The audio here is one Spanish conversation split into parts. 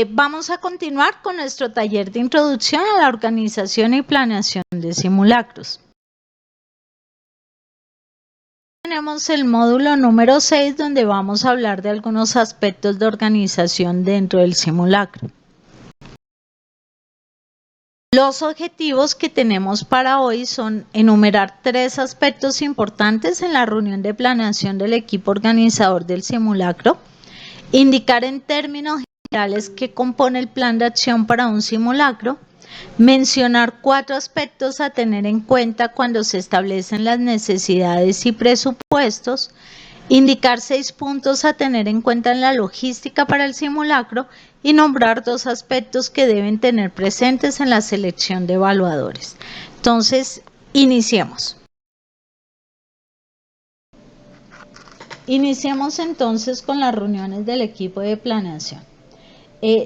Vamos a continuar con nuestro taller de introducción a la organización y planeación de simulacros. Tenemos el módulo número 6, donde vamos a hablar de algunos aspectos de organización dentro del simulacro. Los objetivos que tenemos para hoy son enumerar 3 aspectos importantes en la reunión de planeación del equipo organizador del simulacro, indicar en términos generales qué compone el plan de acción para un simulacro, mencionar 4 aspectos a tener en cuenta cuando se establecen las necesidades y presupuestos, indicar 6 puntos a tener en cuenta en la logística para el simulacro y nombrar 2 aspectos que deben tener presentes en la selección de evaluadores. Entonces, iniciemos. Iniciemos entonces con las reuniones del equipo de planeación.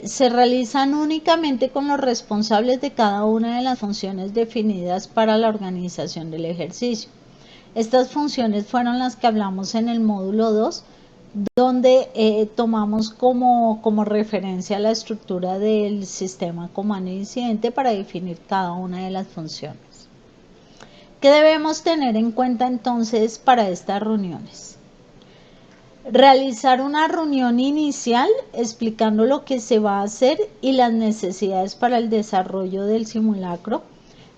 Se realizan únicamente con los responsables de cada una de las funciones definidas para la organización del ejercicio. Estas funciones fueron las que hablamos en el módulo 2, donde tomamos como referencia la estructura del sistema comando incidente para definir cada una de las funciones. ¿Qué debemos tener en cuenta entonces para estas reuniones? Realizar una reunión inicial explicando lo que se va a hacer y las necesidades para el desarrollo del simulacro.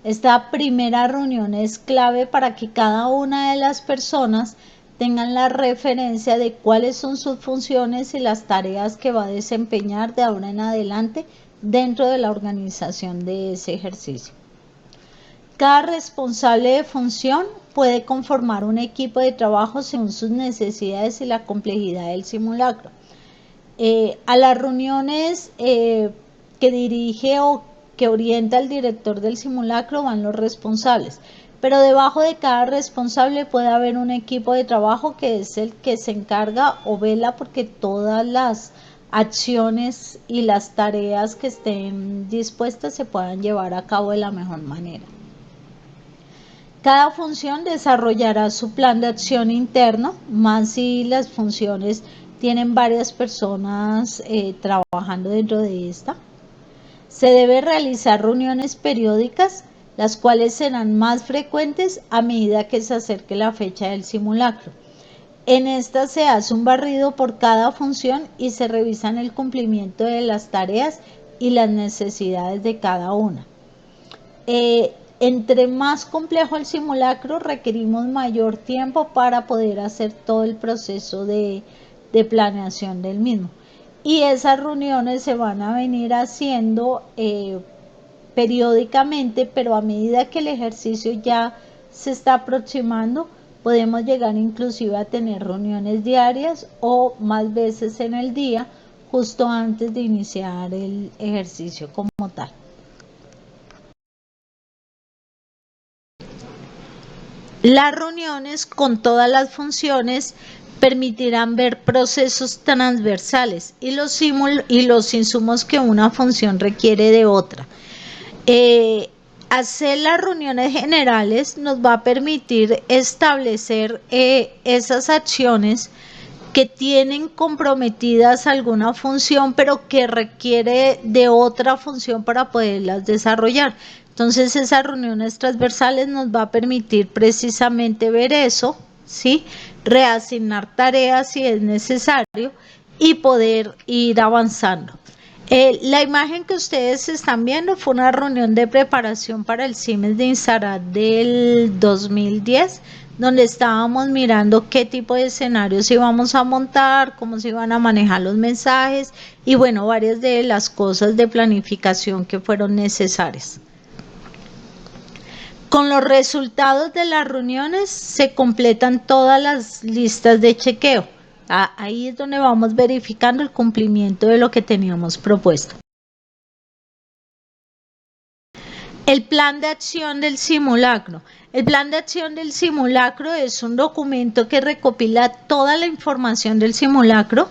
Esta primera reunión es clave para que cada una de las personas tengan la referencia de cuáles son sus funciones y las tareas que va a desempeñar de ahora en adelante dentro de la organización de ese ejercicio. Cada responsable de función puede conformar un equipo de trabajo según sus necesidades y la complejidad del simulacro. A las reuniones que dirige o que orienta el director del simulacro van los responsables, pero debajo de cada responsable puede haber un equipo de trabajo que es el que se encarga o vela porque todas las acciones y las tareas que estén dispuestas se puedan llevar a cabo de la mejor manera. Cada función desarrollará su plan de acción interno, más si las funciones tienen varias personas trabajando dentro de esta. Se debe realizar reuniones periódicas, las cuales serán más frecuentes a medida que se acerque la fecha del simulacro. En esta se hace un barrido por cada función y se revisan el cumplimiento de las tareas y las necesidades de cada una. Entre más complejo el simulacro, requerimos mayor tiempo para poder hacer todo el proceso de planeación del mismo. Y esas reuniones se van a venir haciendo periódicamente, pero a medida que el ejercicio ya se está aproximando, podemos llegar inclusive a tener reuniones diarias o más veces en el día, justo antes de iniciar el ejercicio como tal. Las reuniones con todas las funciones permitirán ver procesos transversales y los insumos que una función requiere de otra. Hacer las reuniones generales nos va a permitir establecer esas acciones que tienen comprometidas alguna función, pero que requiere de otra función para poderlas desarrollar. Entonces, esas reuniones transversales nos va a permitir precisamente ver eso, ¿sí? Reasignar tareas si es necesario y poder ir avanzando. La imagen que ustedes están viendo fue una reunión de preparación para el CIMES de Insarat del 2010, donde estábamos mirando qué tipo de escenarios íbamos a montar, cómo se iban a manejar los mensajes y bueno, varias de las cosas de planificación que fueron necesarias. Con los resultados de las reuniones se completan todas las listas de chequeo. Ahí es donde vamos verificando el cumplimiento de lo que teníamos propuesto. El plan de acción del simulacro. El plan de acción del simulacro es un documento que recopila toda la información del simulacro,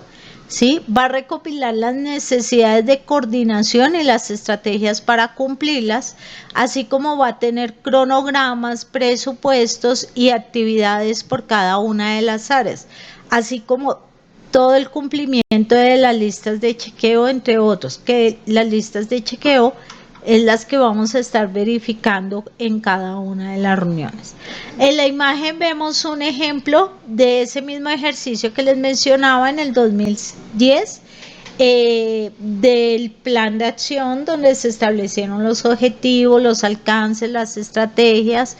¿sí? Va a recopilar las necesidades de coordinación y las estrategias para cumplirlas, así como va a tener cronogramas, presupuestos y actividades por cada una de las áreas, así como todo el cumplimiento de las listas de chequeo, entre otros, que las listas de chequeo es las que vamos a estar verificando en cada una de las reuniones. En la imagen vemos un ejemplo de ese mismo ejercicio que les mencionaba en el 2010, del plan de acción donde se establecieron los objetivos, los alcances, las estrategias.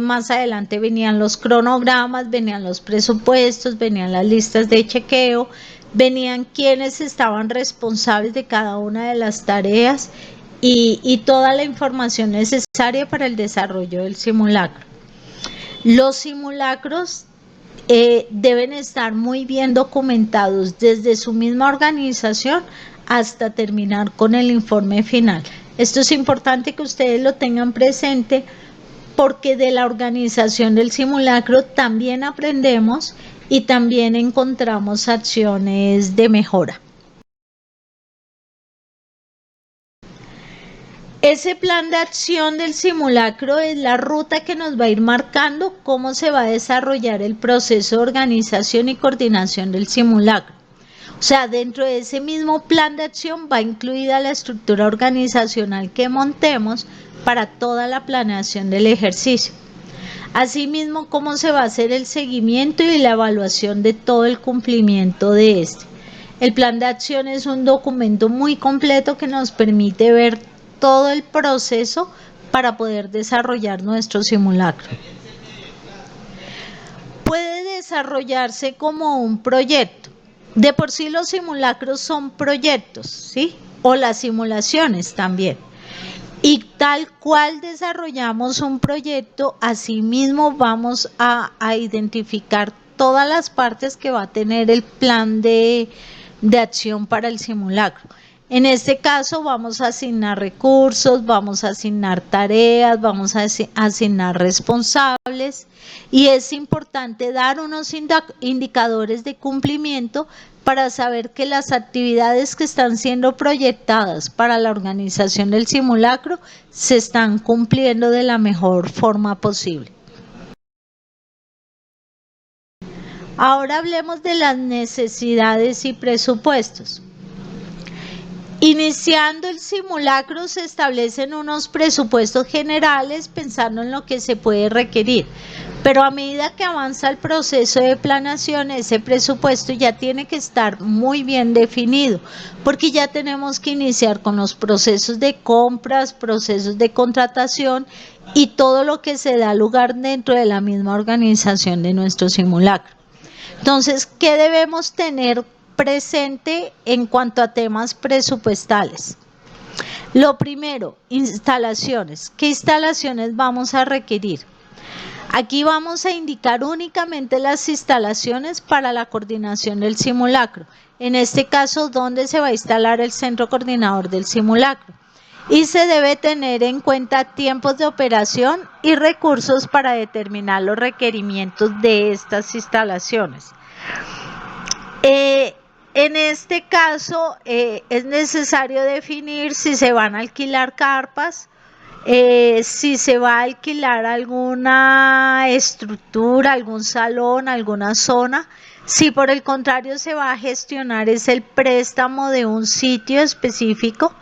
Más adelante venían los cronogramas, venían los presupuestos, venían las listas de chequeo, venían quienes estaban responsables de cada una de las tareas y toda la información necesaria para el desarrollo del simulacro. Los simulacros deben estar muy bien documentados desde su misma organización hasta terminar con el informe final. Esto es importante que ustedes lo tengan presente porque de la organización del simulacro también aprendemos y también encontramos acciones de mejora. Ese plan de acción del simulacro es la ruta que nos va a ir marcando cómo se va a desarrollar el proceso de organización y coordinación del simulacro. O sea, dentro de ese mismo plan de acción va incluida la estructura organizacional que montemos para toda la planeación del ejercicio. Asimismo, cómo se va a hacer el seguimiento y la evaluación de todo el cumplimiento de este. El plan de acción es un documento muy completo que nos permite ver todo el proceso para poder desarrollar nuestro simulacro. Puede desarrollarse como un proyecto. De por sí los simulacros son proyectos, ¿sí? O las simulaciones también. Y tal cual desarrollamos un proyecto, asimismo vamos a identificar todas las partes que va a tener el plan de acción para el simulacro. En este caso vamos a asignar recursos, vamos a asignar tareas, vamos a asignar responsables y es importante dar unos indicadores de cumplimiento para saber que las actividades que están siendo proyectadas para la organización del simulacro se están cumpliendo de la mejor forma posible. Ahora hablemos de las necesidades y presupuestos. Iniciando el simulacro se establecen unos presupuestos generales pensando en lo que se puede requerir, pero a medida que avanza el proceso de planeación, ese presupuesto ya tiene que estar muy bien definido, porque ya tenemos que iniciar con los procesos de compras, procesos de contratación y todo lo que se da lugar dentro de la misma organización de nuestro simulacro. Entonces, ¿qué debemos tener presente en cuanto a temas presupuestales? Lo primero, instalaciones. ¿Qué instalaciones vamos a requerir? Aquí vamos a indicar únicamente las instalaciones para la coordinación del simulacro. En este caso, ¿dónde se va a instalar el centro coordinador del simulacro? Y se debe tener en cuenta tiempos de operación y recursos para determinar los requerimientos de estas instalaciones. En este caso es necesario definir si se van a alquilar carpas, si se va a alquilar alguna estructura, algún salón, alguna zona. Si por el contrario se va a gestionar es el préstamo de un sitio específico.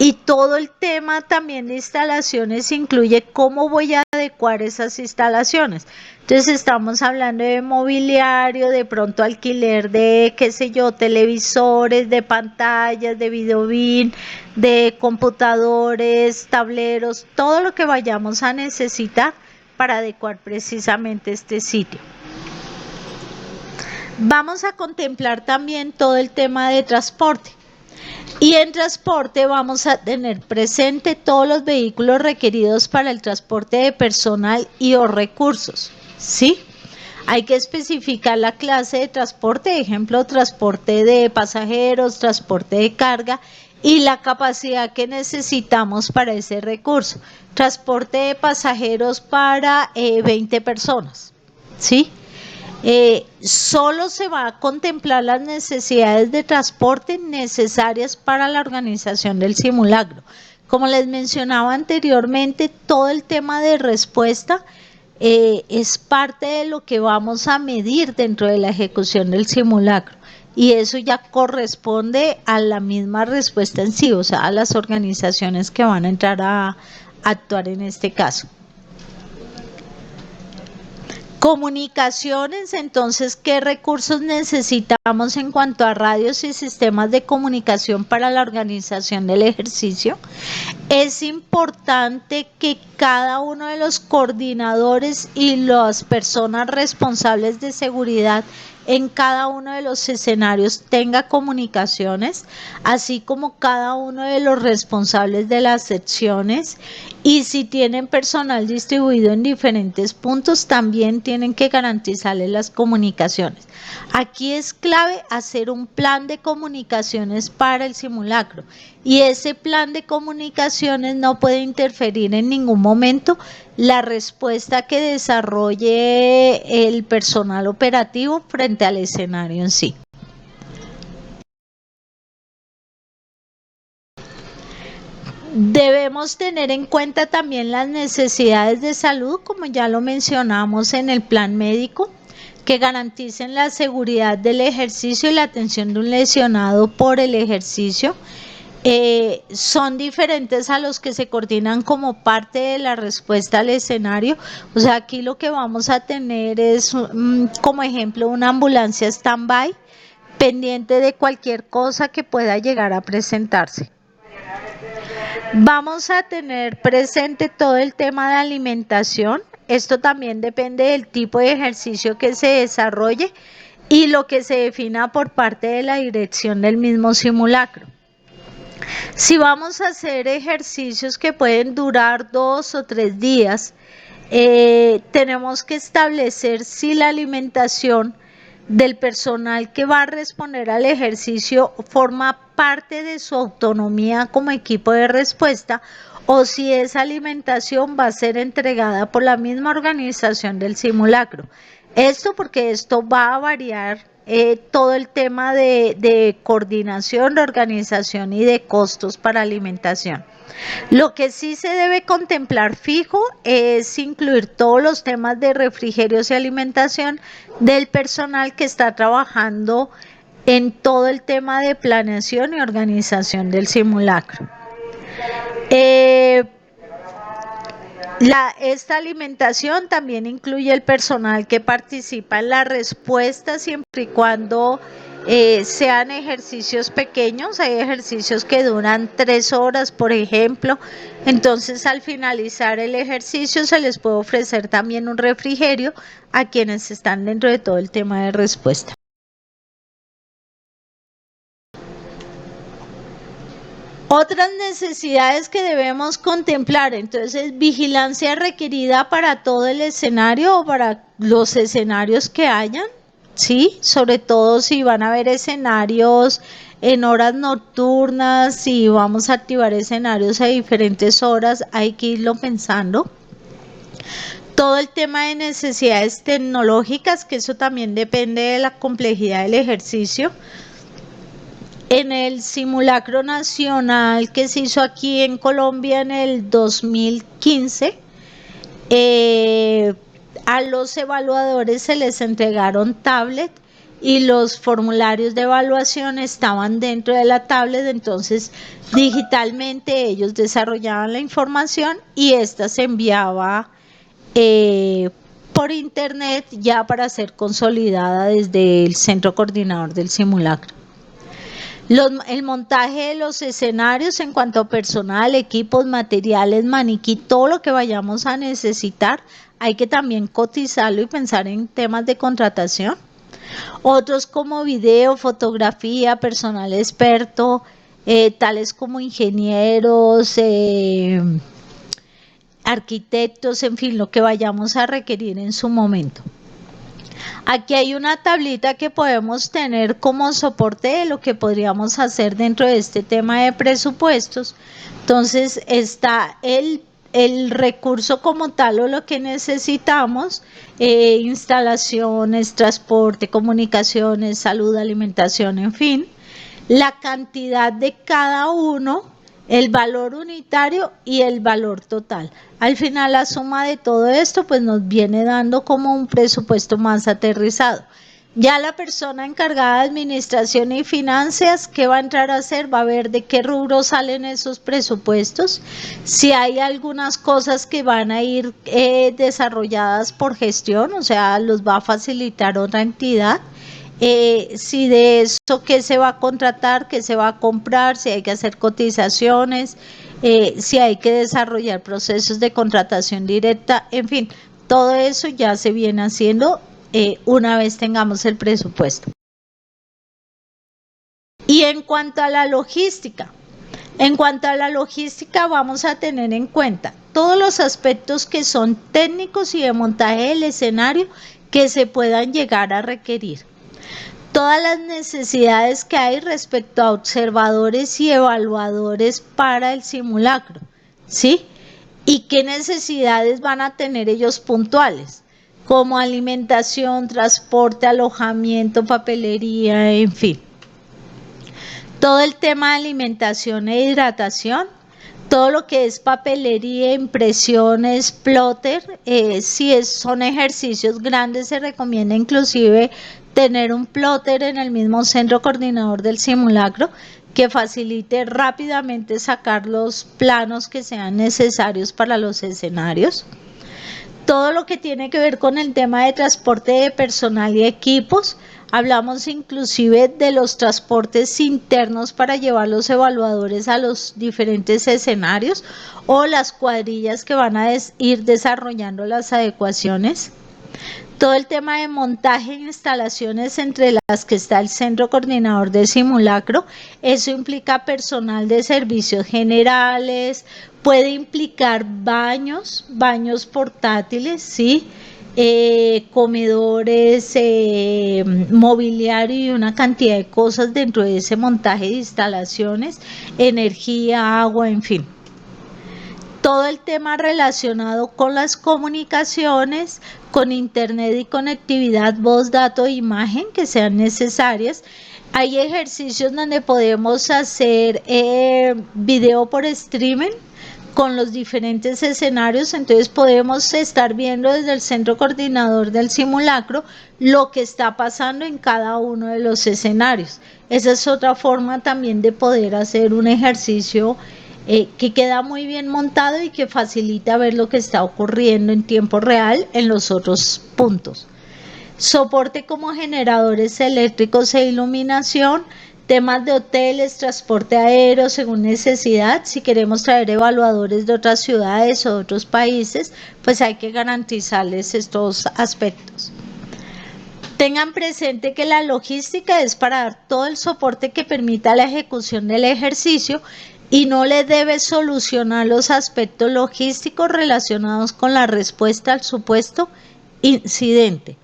Y todo el tema también de instalaciones incluye cómo voy a adecuar esas instalaciones. Entonces estamos hablando de mobiliario, de pronto alquiler de, qué sé yo, televisores, de pantallas, de videobin, de computadores, tableros, todo lo que vayamos a necesitar para adecuar precisamente este sitio. Vamos a contemplar también todo el tema de transporte. Y en transporte vamos a tener presente todos los vehículos requeridos para el transporte de personal y o recursos, ¿sí? Hay que especificar la clase de transporte, ejemplo, transporte de pasajeros, transporte de carga y la capacidad que necesitamos para ese recurso. Transporte de pasajeros para 20 personas, ¿sí? Solo se va a contemplar las necesidades de transporte necesarias para la organización del simulacro. Como les mencionaba anteriormente, todo el tema de respuesta es parte de lo que vamos a medir dentro de la ejecución del simulacro. Y eso ya corresponde a la misma respuesta en sí, o sea, a las organizaciones que van a entrar a actuar en este caso. Comunicaciones, entonces, ¿qué recursos necesitamos en cuanto a radios y sistemas de comunicación para la organización del ejercicio? Es importante que cada uno de los coordinadores y las personas responsables de seguridad en cada uno de los escenarios tenga comunicaciones, así como cada uno de los responsables de las secciones, y si tienen personal distribuido en diferentes puntos, también tienen que garantizarles las comunicaciones. Aquí es clave hacer un plan de comunicaciones para el simulacro, y ese plan de comunicaciones no puede interferir en ningún momento la respuesta que desarrolle el personal operativo frente al escenario en sí. Debemos tener en cuenta también las necesidades de salud, como ya lo mencionamos en el plan médico, que garanticen la seguridad del ejercicio y la atención de un lesionado por el ejercicio. Son diferentes a los que se coordinan como parte de la respuesta al escenario. O sea, aquí lo que vamos a tener es como ejemplo una ambulancia stand-by pendiente de cualquier cosa que pueda llegar a presentarse. Vamos a tener presente todo el tema de alimentación. Esto también depende del tipo de ejercicio que se desarrolle y lo que se defina por parte de la dirección del mismo simulacro. Si vamos a hacer ejercicios que pueden durar 2 o 3 días, tenemos que establecer si la alimentación del personal que va a responder al ejercicio forma parte de su autonomía como equipo de respuesta, o si esa alimentación va a ser entregada por la misma organización del simulacro. Esto porque esto va a variar todo el tema de coordinación, de organización y de costos para alimentación. Lo que sí se debe contemplar fijo es incluir todos los temas de refrigerios y alimentación del personal que está trabajando en todo el tema de planeación y organización del simulacro. Esta alimentación también incluye el personal que participa en la respuesta siempre y cuando sean ejercicios pequeños. Hay ejercicios que duran 3 horas, por ejemplo. Entonces, al finalizar el ejercicio se les puede ofrecer también un refrigerio a quienes están dentro de todo el tema de respuesta. Otras necesidades que debemos contemplar, entonces, vigilancia requerida para todo el escenario o para los escenarios que hayan, ¿sí? Sobre todo si van a haber escenarios en horas nocturnas, si vamos a activar escenarios a diferentes horas, hay que irlo pensando. Todo el tema de necesidades tecnológicas, que eso también depende de la complejidad del ejercicio. En el simulacro nacional que se hizo aquí en Colombia en el 2015, a los evaluadores se les entregaron tablet y los formularios de evaluación estaban dentro de la tablet, entonces digitalmente ellos desarrollaban la información y esta se enviaba por internet ya para ser consolidada desde el centro coordinador del simulacro. El montaje de los escenarios en cuanto a personal, equipos, materiales, maniquí, todo lo que vayamos a necesitar, hay que también cotizarlo y pensar en temas de contratación. Otros como video, fotografía, personal experto, tales como ingenieros, arquitectos, en fin, lo que vayamos a requerir en su momento. Aquí hay una tablita que podemos tener como soporte de lo que podríamos hacer dentro de este tema de presupuestos. Entonces está el recurso como tal o lo que necesitamos, instalaciones, transporte, comunicaciones, salud, alimentación, en fin, la cantidad de cada uno el valor unitario y el valor total. Al final la suma de todo esto pues nos viene dando como un presupuesto más aterrizado. Ya la persona encargada de administración y finanzas, ¿qué va a entrar a hacer? Va a ver de qué rubro salen esos presupuestos, si hay algunas cosas que van a ir desarrolladas por gestión, o sea, los va a facilitar otra entidad. Si de eso qué se va a contratar, qué se va a comprar, si hay que hacer cotizaciones, si hay que desarrollar procesos de contratación directa, en fin, todo eso ya se viene haciendo una vez tengamos el presupuesto. Y en cuanto a la logística, vamos a tener en cuenta todos los aspectos que son técnicos y de montaje del escenario que se puedan llegar a requerir. Todas las necesidades que hay respecto a observadores y evaluadores para el simulacro, ¿sí? Y qué necesidades van a tener ellos puntuales, como alimentación, transporte, alojamiento, papelería, en fin. Todo el tema de alimentación e hidratación, todo lo que es papelería, impresiones, plotter, si son ejercicios grandes se recomienda inclusive tener un plotter en el mismo centro coordinador del simulacro que facilite rápidamente sacar los planos que sean necesarios para los escenarios. Todo lo que tiene que ver con el tema de transporte de personal y equipos, hablamos inclusive de los transportes internos para llevar los evaluadores a los diferentes escenarios o las cuadrillas que van a ir desarrollando las adecuaciones. Todo el tema de montaje e instalaciones entre las que está el centro coordinador de simulacro, eso implica personal de servicios generales, puede implicar baños portátiles, ¿sí? Comedores, mobiliario y una cantidad de cosas dentro de ese montaje de instalaciones, energía, agua, en fin. Todo el tema relacionado con las comunicaciones, con internet y conectividad, voz, dato e imagen que sean necesarias. Hay ejercicios donde podemos hacer video por streaming con los diferentes escenarios, entonces podemos estar viendo desde el centro coordinador del simulacro lo que está pasando en cada uno de los escenarios. Esa es otra forma también de poder hacer un ejercicio que queda muy bien montado y que facilita ver lo que está ocurriendo en tiempo real en los otros puntos. Soporte como generadores eléctricos e iluminación, temas de hoteles, transporte aéreo según necesidad. Si queremos traer evaluadores de otras ciudades o de otros países, pues hay que garantizarles estos aspectos. Tengan presente que la logística es para dar todo el soporte que permita la ejecución del ejercicio y no le debe solucionar los aspectos logísticos relacionados con la respuesta al supuesto incidente.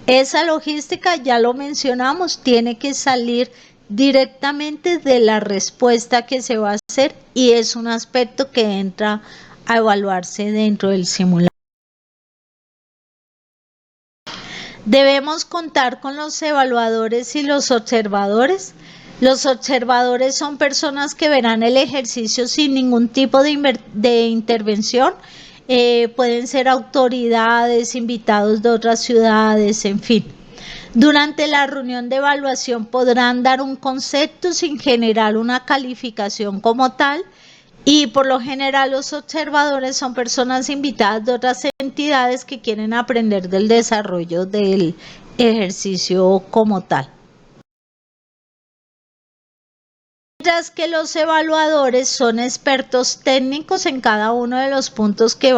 Esa logística, ya lo mencionamos, tiene que salir directamente de la respuesta que se va a hacer y es un aspecto que entra a evaluarse dentro del simulacro. Debemos contar con los evaluadores y los observadores. Los observadores son personas que verán el ejercicio sin ningún tipo de intervención. Pueden ser autoridades, invitados de otras ciudades, en fin. Durante la reunión de evaluación podrán dar un concepto sin generar una calificación como tal. Y por lo general los observadores son personas invitadas de otras entidades que quieren aprender del desarrollo del ejercicio como tal. Mientras que los evaluadores son expertos técnicos en cada uno de los puntos que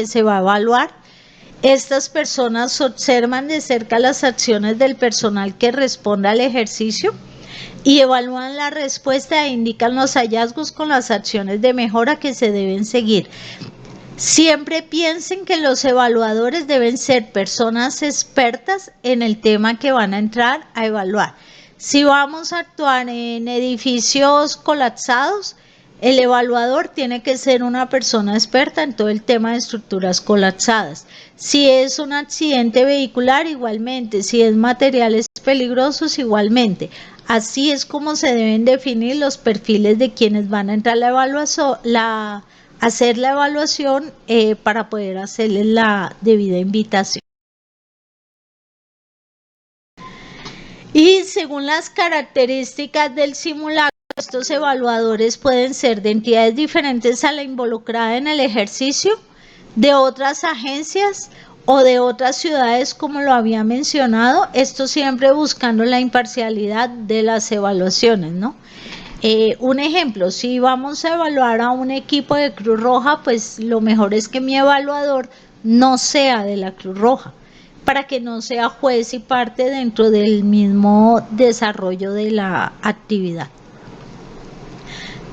se va a evaluar. Estas personas observan de cerca las acciones del personal que responde al ejercicio y evalúan la respuesta e indican los hallazgos con las acciones de mejora que se deben seguir. Siempre piensen que los evaluadores deben ser personas expertas en el tema que van a entrar a evaluar. Si vamos a actuar en edificios colapsados, el evaluador tiene que ser una persona experta en todo el tema de estructuras colapsadas. Si es un accidente vehicular, igualmente. Si es materiales peligrosos, igualmente. Así es como se deben definir los perfiles de quienes van a entrar a la evaluación, hacer la evaluación para poder hacerles la debida invitación. Y según las características del simulacro, estos evaluadores pueden ser de entidades diferentes a la involucrada en el ejercicio, de otras agencias o de otras ciudades, como lo había mencionado, esto siempre buscando la imparcialidad de las evaluaciones, ¿no? Un ejemplo, si vamos a evaluar a un equipo de Cruz Roja, pues lo mejor es que mi evaluador no sea de la Cruz Roja, para que no sea juez y parte dentro del mismo desarrollo de la actividad.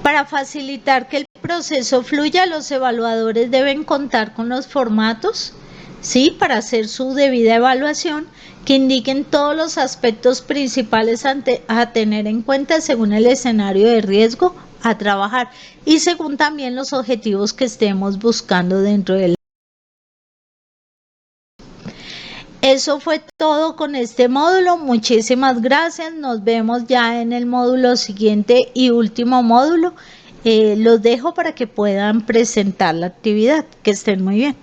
Para facilitar que el proceso fluya, los evaluadores deben contar con los formatos, ¿sí?, para hacer su debida evaluación, que indiquen todos los aspectos principales a tener en cuenta según el escenario de riesgo a trabajar y según también los objetivos que estemos buscando dentro del. Eso fue todo con este módulo. Muchísimas gracias. Nos vemos ya en el módulo siguiente y último módulo. Los dejo para que puedan presentar la actividad. Que estén muy bien.